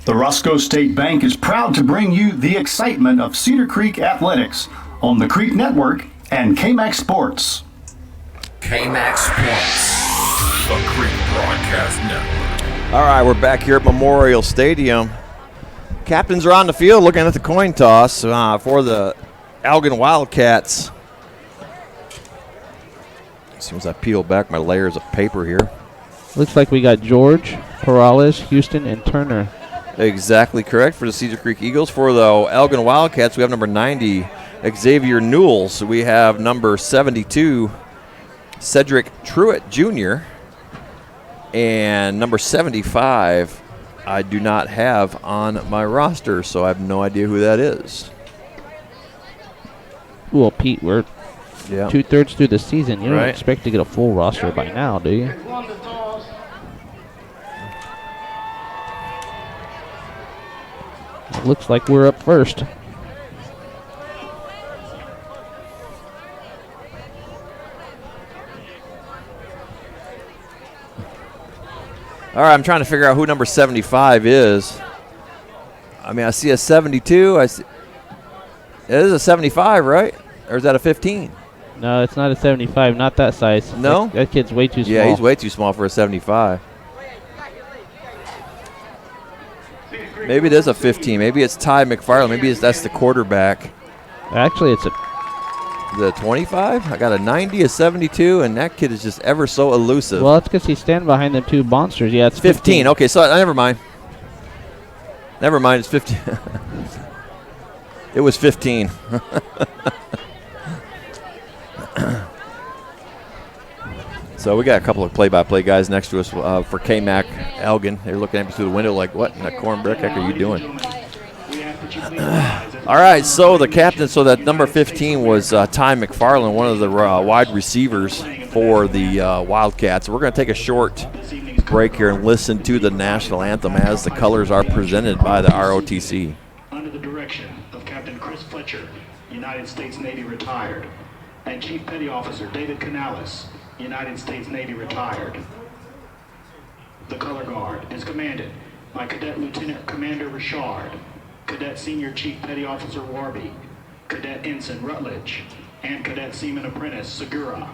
The Roscoe State Bank is proud to bring you the excitement of Cedar Creek Athletics on the Creek Network and KMAX Sports. KMAX Sports, the Creek Broadcast Network. All right, we're back here at Memorial Stadium. Captains are on the field looking at the coin toss for the Elgin Wildcats. As soon as I peel back my layers of paper here. Looks like we got George, Perales, Houston, and Turner. Exactly correct for the Cedar Creek Eagles. For the Elgin Wildcats, we have number 90, Xavier Newells. We have number 72, Cedric Truitt Jr. And number 75, I do not have on my roster, so I have no idea who that is. Well, Pete, we're 2/3 through the season. You don't expect to get a full roster by now, do you? It looks like we're up first. All right, I'm trying to figure out who number 75 is. I mean, I see a 72. It is a 75, right? Or is that a 15? No, it's not a 75. Not that size. No? That kid's way too small. Yeah, he's way too small for a 75. Maybe it is a 15. Maybe it's Ty McFarland. Maybe that's the quarterback. Actually, it's the 25. I got a 90, a 72, and that kid is just ever so elusive. Well, it's because he's standing behind them two monsters. Yeah, it's 15. Okay, so never mind. Never mind, it's 15. It was 15. So we got a couple of play-by-play guys next to us for KMAC Elgin. They're looking at me through the window like, what in the cornbread heck are you doing? All right, so the captain, so that number 15 was Ty McFarland, one of the wide receivers for the Wildcats. We're going to take a short break here and listen to the national anthem as the colors are presented by the ROTC. Under the direction of Captain Chris Fletcher, United States Navy retired, and Chief Petty Officer David Canales, United States Navy retired. The color guard is commanded by Cadet Lieutenant Commander Richard, Cadet Senior Chief Petty Officer Warby, Cadet Ensign Rutledge, and Cadet Seaman Apprentice Segura.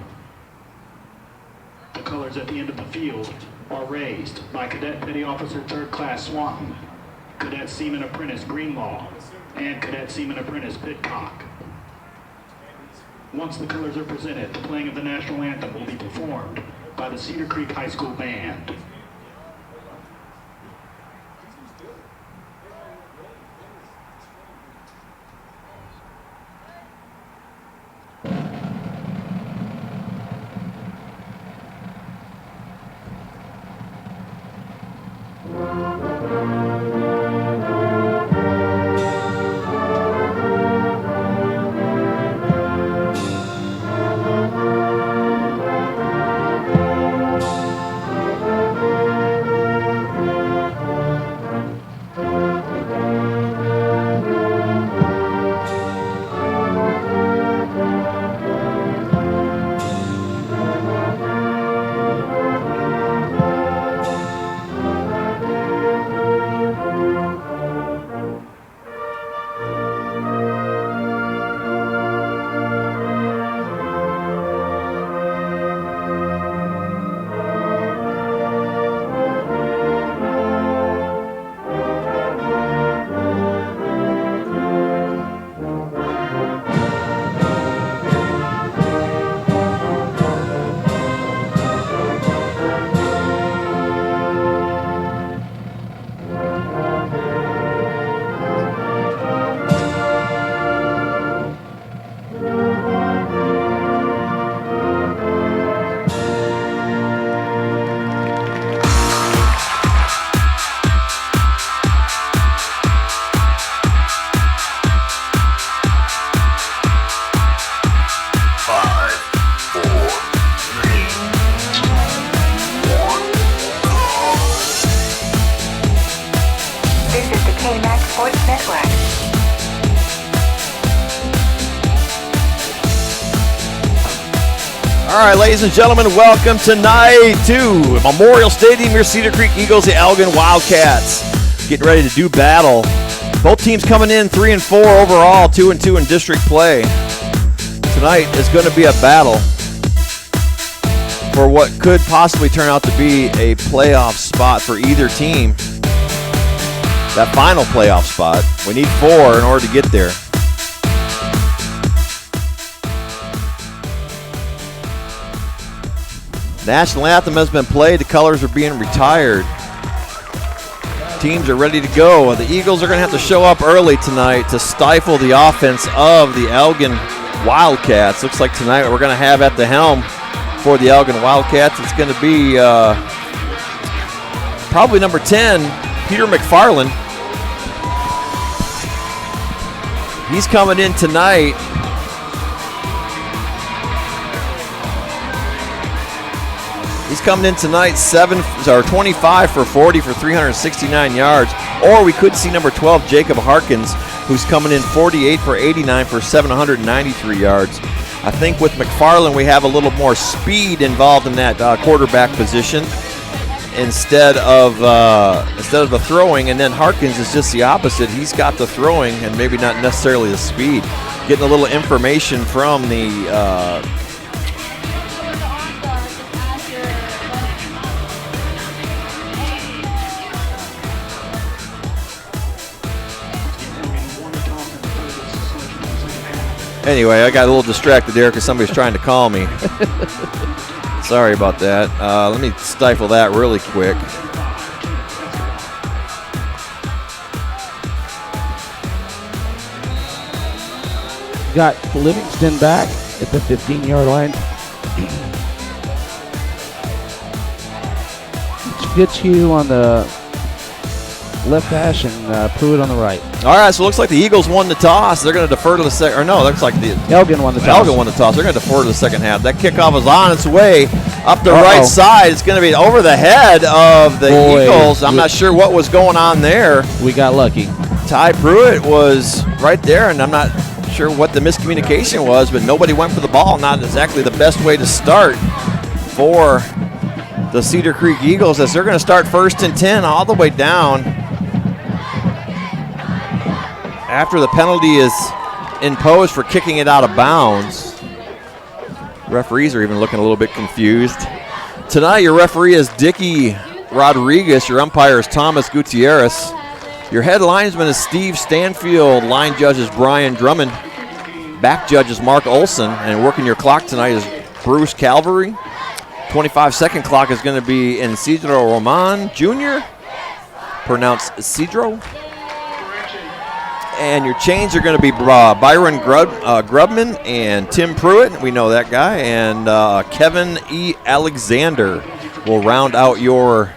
The colors at the end of the field are raised by Cadet Petty Officer 3rd Class Swanton, Cadet Seaman Apprentice Greenlaw, and Cadet Seaman Apprentice Pitcock. Once the colors are presented, the playing of the national anthem will be performed by the Cedar Creek High School Band. All right, ladies and gentlemen, welcome tonight to Memorial Stadium. Your Cedar Creek Eagles, the Elgin Wildcats, getting ready to do battle. Both teams coming in 3-4 overall, 2-2 in district play. Tonight is going to be a battle for what could possibly turn out to be a playoff spot for either team. That final playoff spot. We need 4 in order to get there. National Anthem has been played. The colors are being retired. Teams are ready to go. The Eagles are going to have to show up early tonight to stifle the offense of the Elgin Wildcats. Looks like tonight we're going to have at the helm for the Elgin Wildcats, it's going to be probably number 10, Peter McFarland. He's coming in tonight. He's coming in tonight 25 for 40 for 369 yards. Or we could see number 12, Jacob Harkins, who's coming in 48 for 89 for 793 yards. I think with McFarland we have a little more speed involved in that quarterback position instead of the throwing, and then Harkins is just the opposite. He's got the throwing and maybe not necessarily the speed. Getting a little information from the Anyway, I got a little distracted there because somebody's trying to call me. Sorry about that. Let me stifle that really quick. Got Livingston back at the 15-yard line. Which gets you on the left hash and Pruitt on the right. All right, so it looks like the Eagles won the toss. They're going to defer to the second. Or no, looks like the Elgin won the toss. Elgin won the toss. They're going to defer to the second half. That kickoff is on its way up the right side. It's going to be over the head of the Eagles. I'm not sure what was going on there. We got lucky. Ty Pruitt was right there, and I'm not sure what the miscommunication was, but nobody went for the ball. Not exactly the best way to start for the Cedar Creek Eagles, as they're going to start 1st and 10 all the way down after the penalty is imposed for kicking it out of bounds. Referees are even looking a little bit confused. Tonight, your referee is Dickie Rodriguez. Your umpire is Thomas Gutierrez. Your head linesman is Steve Stanfield. Line judge is Brian Drummond. Back judge is Mark Olson. And working your clock tonight is Bruce Calvary. 25-second clock is going to be Isidro Roman Jr., pronounced Cedro. And your chains are going to be Byron Grubman and Tim Pruitt. We know that guy. And Kevin E. Alexander will round out your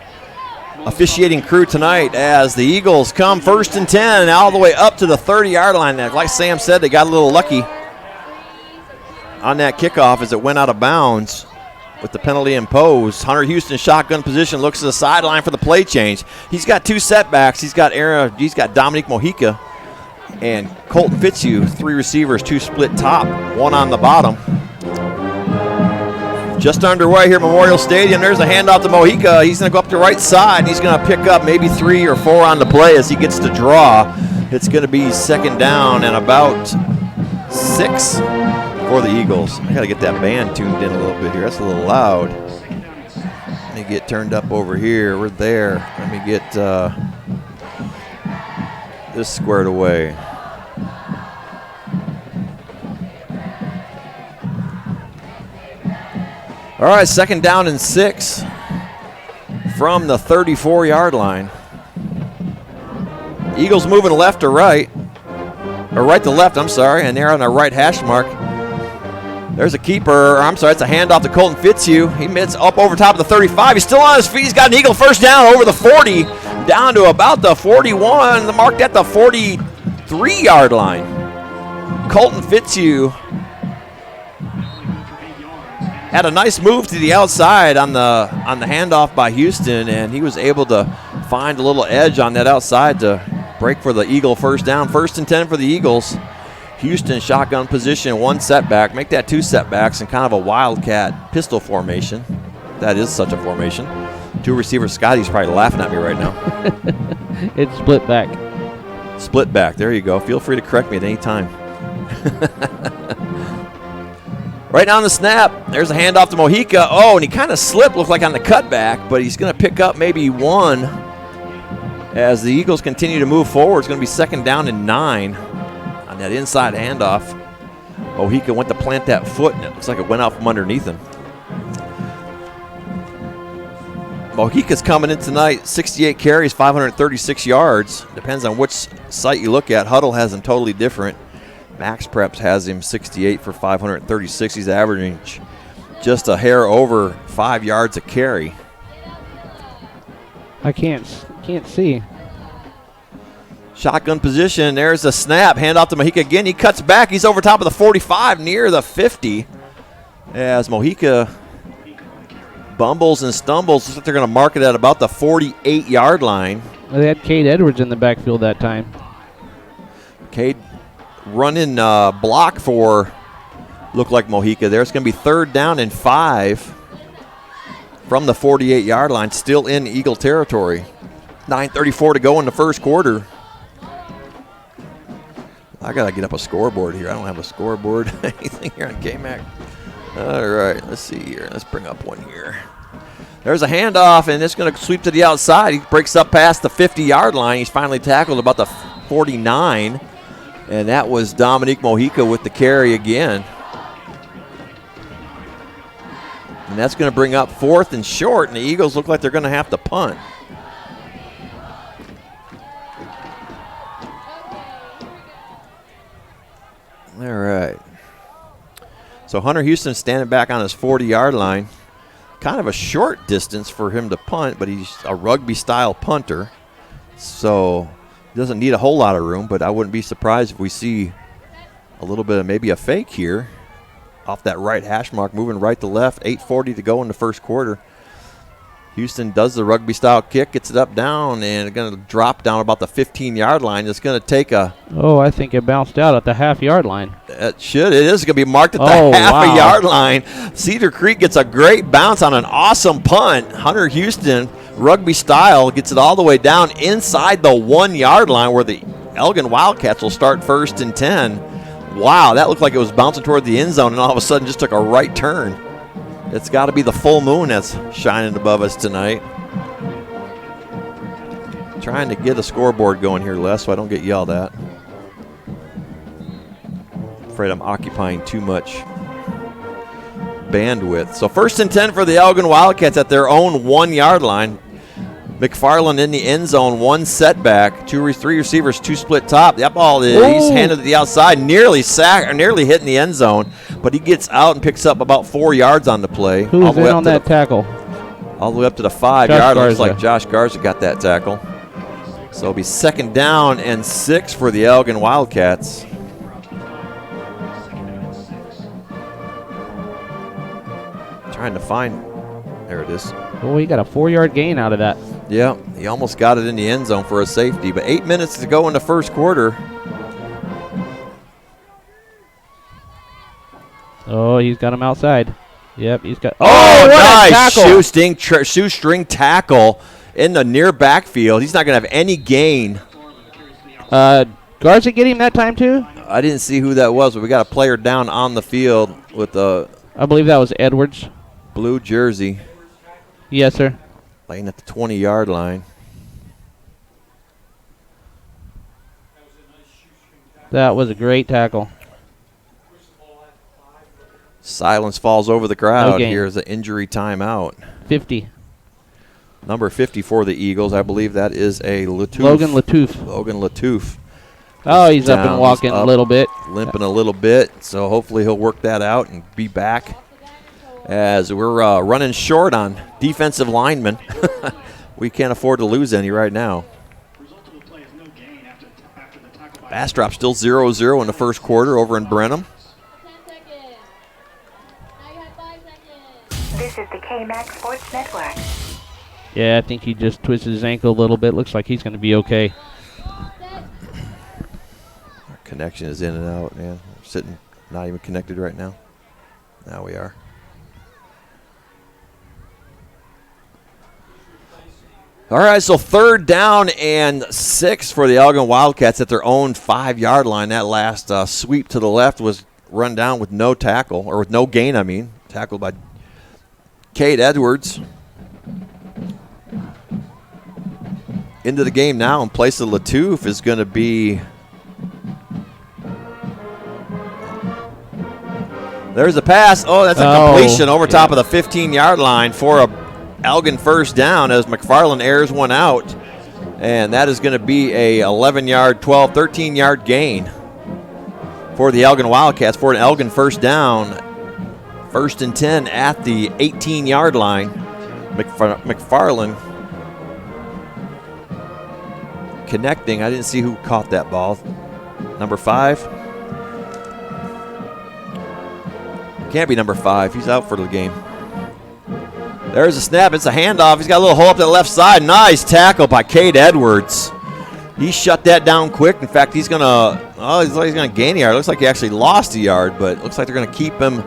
officiating crew tonight as the Eagles come 1st and 10 all the way up to the 30-yard line. Like Sam said, they got a little lucky on that kickoff as it went out of bounds with the penalty imposed. Hunter Houston shotgun position, looks to the sideline for the play change. He's got 2 setbacks. He's got Dominique Mojica and Colton Fitzhugh, 3 receivers, 2 split top, 1 on the bottom. Just underway here at Memorial Stadium. There's a handoff to Mojica. He's going to go up the right side, and he's going to pick up maybe 3 or 4 on the play as he gets to draw. It's going to be 2nd down and about 6 for the Eagles. I got to get that band tuned in a little bit here. That's a little loud. Let me get turned up over here. We're there. Let me get this squared away. All right, 2nd down and 6 from the 34-yard line. Eagles moving left to right, or right to left, I'm sorry, and they're on the right hash mark. There's a keeper, it's a handoff to Colton Fitzhugh. He mits up over top of the 35. He's still on his feet. He's got an Eagle 1st down over the 40, down to about the 41, marked at the 43-yard line. Colton Fitzhugh had a nice move to the outside on the handoff by Houston, and he was able to find a little edge on that outside to break for the Eagle 1st down. 1st and 10 for the Eagles Houston shotgun position, 1 setback. Make that 2 setbacks and kind of a Wildcat pistol formation. That is such a formation. 2 receivers. Scotty's probably laughing at me right now. It's split back. Split back. There you go. Feel free to correct me at any time. Right on the snap. There's a handoff to Mojica. Oh, and he kind of slipped, looked like on the cutback, but he's going to pick up maybe 1 as the Eagles continue to move forward. It's going to be 2nd down and 9 on that inside handoff. Mojica went to plant that foot, and it looks like it went out from underneath him. Mojica's coming in tonight, 68 carries, 536 yards. Depends on which site you look at. Huddle has him totally different. Max Preps has him 68 for 536. He's averaging just a hair over 5 yards a carry. I can't see. Shotgun position. There's a snap. Hand off to Mojica again. He cuts back. He's over top of the 45, near the 50. As Mojica bumbles and stumbles. Looks like they're going to mark it at about the 48-yard line. Well, they had Cade Edwards in the backfield that time. Cade running block for look like Mojica there. It's going to be 3rd down and 5 from the 48-yard line, still in Eagle territory. 9:34 to go in the first quarter. I got to get up a scoreboard here. I don't have a scoreboard anything here on KMAC. All right, let's see here. Let's bring up one here. There's a handoff, and it's going to sweep to the outside. He breaks up past the 50-yard line. He's finally tackled about the 49. And that was Dominique Mojica with the carry again. And that's going to bring up 4th and short, and the Eagles look like they're going to have to punt. All right. So Hunter Houston standing back on his 40-yard line. Kind of a short distance for him to punt, but he's a rugby-style punter. So doesn't need a whole lot of room, but I wouldn't be surprised if we see a little bit of maybe a fake here off that right hash mark, moving right to left. 8:40 to go in the first quarter. Houston does the rugby style kick, gets it up down, and going to drop down about the 15-yard line. It's going to take a... Oh, I think it bounced out at the half-yard line. It should. It is going to be marked at the half-a-yard line. Cedar Creek gets a great bounce on an awesome punt. Hunter Houston, rugby style, gets it all the way down inside the 1-yard line where the Elgin Wildcats will start 1st and 10. Wow, that looked like it was bouncing toward the end zone and all of a sudden just took a right turn. It's got to be the full moon that's shining above us tonight. Trying to get a scoreboard going here, Les, so I don't get yelled at. Afraid I'm occupying too much bandwidth. So 1st and 10 for the Elgin Wildcats at their own 1-yard line. McFarland in the end zone, 1 setback, 3 receivers, 2 split top. That ball he's handed to the outside, nearly hitting the end zone, but he gets out and picks up about 4 yards on the play. Who was in on that tackle? All the way up to the 5-yard line. Looks like Josh Garza got that tackle. So it'll be 2nd down and 6 for the Elgin Wildcats. Trying to find, there it is. Oh, he got a 4-yard gain out of that. Yeah, he almost got it in the end zone for a safety, but 8 minutes to go in the first quarter. Oh, he's got him outside. Yep, he's got. Oh, nice shoestring tackle in the near backfield. He's not going to have any gain. Garza get him that time too? I didn't see who that was, but we got a player down on the field with the. I believe that was Edwards. Blue jersey. Yes, sir. Laying at the 20-yard line. That was a great tackle. Silence falls over the crowd. No gain. Here's an injury timeout. 50. Number 50 for the Eagles. I believe that is a Latouf. Logan Latouf. Logan Latouf. Oh, he's up and walking a little bit. Limping a little bit. So hopefully he'll work that out and be back. As we're running short on defensive linemen. We can't afford to lose any right now. Bastrop still 0-0 in the first quarter over in Brenham. This is the KMAC Sports Network. Yeah, I think he just twisted his ankle a little bit. Looks like he's going to be okay. Connection is in and out, man. We're sitting, not even connected right now. Now we are. All right, so 3rd down and 6 for the Elgin Wildcats at their own 5-yard line. That last sweep to the left was run down with no tackle, or with no gain, I mean. Tackled by Cade Edwards. Into the game now in place of Latouf is going to be... There's a pass. Oh, that's a completion over top of the 15-yard line for a Elgin first down as McFarland airs one out. And that is going to be a 11-yard, 12, 13-yard gain for the Elgin Wildcats for an Elgin first down. 1st and 10 at the 18-yard line. McFarland connecting. I didn't see who caught that ball. Number 5. Can't be number 5. He's out for the game. There's a snap. It's a handoff. He's got a little hole up the left side. Nice tackle by Cade Edwards. He shut that down quick. In fact, he's gonna gain a yard. Looks like he actually lost a yard, but looks like they're gonna keep him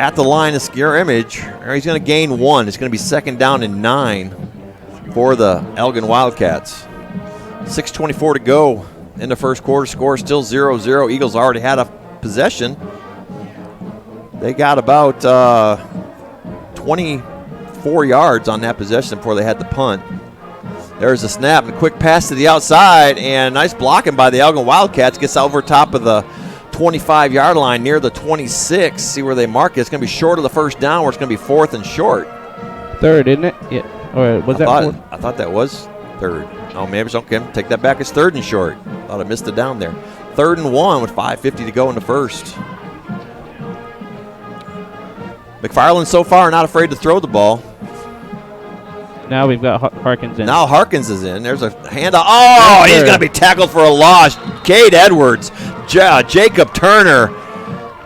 at the line of scrimmage. Or he's gonna gain 1. It's gonna be 2nd down and 9 for the Elgin Wildcats. 6:24 to go in the first quarter. Score still 0-0. Eagles already had a possession. They got about 24 yards on that possession before they had the punt. There's a snap and a quick pass to the outside, and nice blocking by the Elgin Wildcats. Gets over top of the 25-yard line near the 26. See where they mark it. It's going to be short of the first down, where it's going to be 4th and short. 3rd, isn't it? Yeah. Or was that 4th? I thought that was 3rd. Oh, maybe it's okay. Take that back. It's 3rd and short. Thought I missed it down there. 3rd and 1 with 5:50 to go in the first. McFarland so far not afraid to throw the ball. Now we've got Harkins in. Now Harkins is in. There's a handoff. Oh, he's going to be tackled for a loss. Cade Edwards, Jacob Turner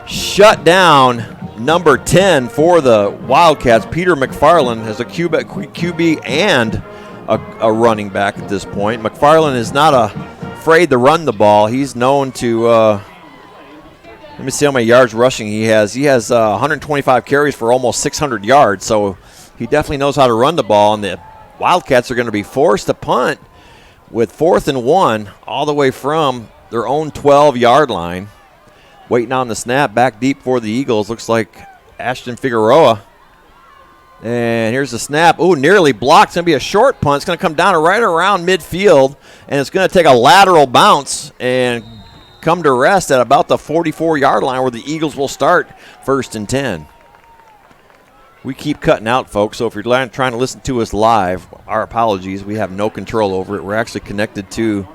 shut down. Number 10 for the Wildcats. Peter McFarland has a QB and a running back at this point. McFarland is not afraid to run the ball. He's known to... let me see how many yards rushing he has. He has 125 carries for almost 600 yards, so he definitely knows how to run the ball. And the Wildcats are going to be forced to punt with 4th and 1 all the way from their own 12-yard line. Waiting on the snap back deep for the Eagles. Looks like Ashton Figueroa. And here's the snap. Ooh, nearly blocked. It's going to be a short punt. It's going to come down to right around midfield, and it's going to take a lateral bounce and come to rest at about the 44-yard line where the Eagles will start 1st and 10. We keep cutting out, folks, so if you're trying to listen to us live, our apologies. We have no control over it. We're actually connected to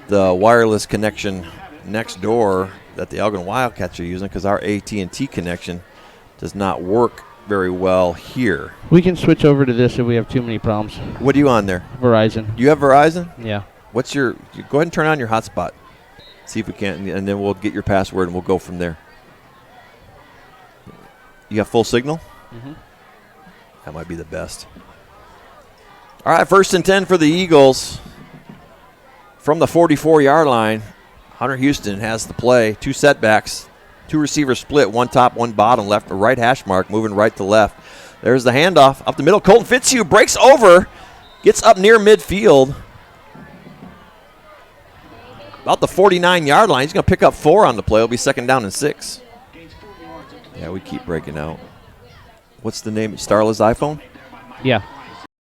the wireless connection next door that the Elgin Wildcats are using because our AT&T connection does not work very well here. We can switch over to this if we have too many problems. What are you on there? Verizon. You have Verizon? Yeah. What's your... Go ahead and turn on your hotspot. See if we can, and then we'll get your password and we'll go from there. You got full signal? Mm-hmm. That might be the best. All right, 1st and 10 for the Eagles. From the 44-yard line, Hunter Houston has the play. 2 setbacks, 2 receivers split, 1 top, 1 bottom, left to right hash mark, moving right to left. There's the handoff up the middle. Colton Fitzhugh breaks over, gets up near midfield. About the 49-yard line. He's going to pick up 4 on the play. It'll be 2nd down and 6. Yeah, we keep breaking out. What's the name? Starla's iPhone? Yeah.